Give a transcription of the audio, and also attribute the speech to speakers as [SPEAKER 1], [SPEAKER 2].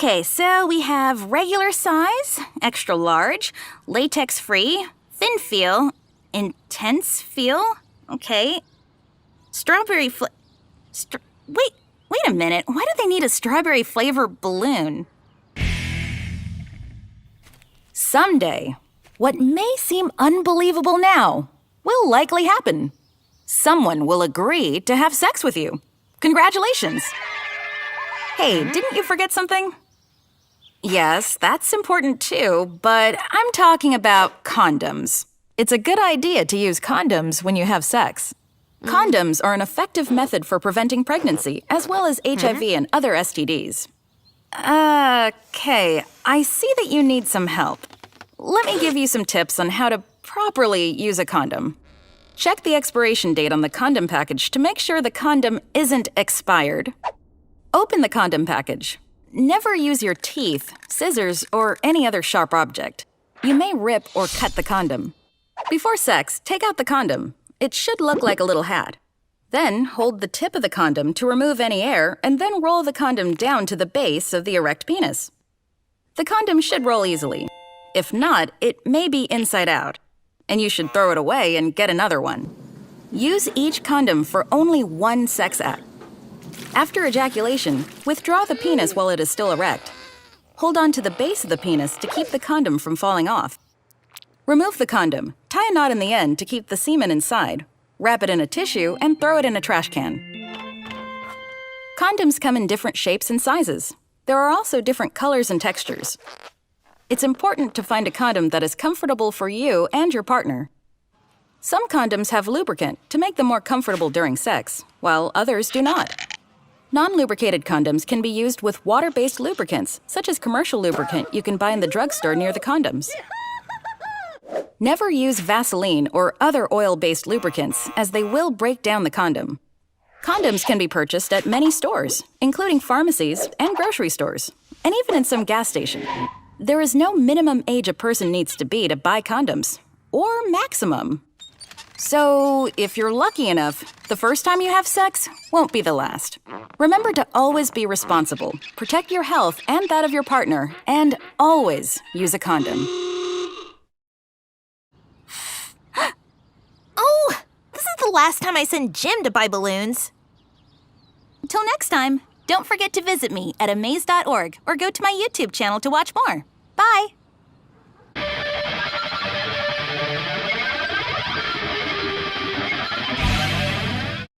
[SPEAKER 1] Okay, so we have regular size, extra large, latex-free, thin feel, intense feel. Okay. Strawberry wait a minute. Why do they need a strawberry flavor balloon? Someday, what may seem unbelievable now will likely happen. Someone will agree to have sex with you. Congratulations. Hey, didn't you forget something? Yes, that's important too, but I'm talking about condoms. It's a good idea to use condoms when you have sex. Condoms are an effective method for preventing pregnancy, as well as HIV and other STDs. Okay, I see that you need some help. Let me give you some tips on how to properly use a condom. Check the expiration date on the condom package to make sure the condom isn't expired. Open the condom package. Never use your teeth, scissors, or any other sharp object. You may rip or cut the condom. Before sex, take out the condom. It should look like a little hat. Then, hold the tip of the condom to remove any air, and then roll the condom down to the base of the erect penis. The condom should roll easily. If not, it may be inside out, and you should throw it away and get another one. Use each condom for only one sex act. After ejaculation, withdraw the penis while it is still erect. Hold on to the base of the penis to keep the condom from falling off. Remove the condom, tie a knot in the end to keep the semen inside, wrap it in a tissue, and throw it in a trash can. Condoms come in different shapes and sizes. There are also different colors and textures. It's important to find a condom that is comfortable for you and your partner. Some condoms have lubricant to make them more comfortable during sex, while others do not. Non-lubricated condoms can be used with water-based lubricants, such as commercial lubricant you can buy in the drugstore near the condoms. Never use Vaseline or other oil-based lubricants, as they will break down the condom. Condoms can be purchased at many stores, including pharmacies and grocery stores, and even in some gas stations. There is no minimum age a person needs to be to buy condoms, or maximum. So, if you're lucky enough, the first time you have sex won't be the last. Remember to always be responsible, protect your health and that of your partner, and always use a condom.
[SPEAKER 2] Oh, this is the last time I send Jim to buy balloons.
[SPEAKER 1] Until next time, don't forget to visit me at amaze.org or go to my YouTube channel to watch more. Bye!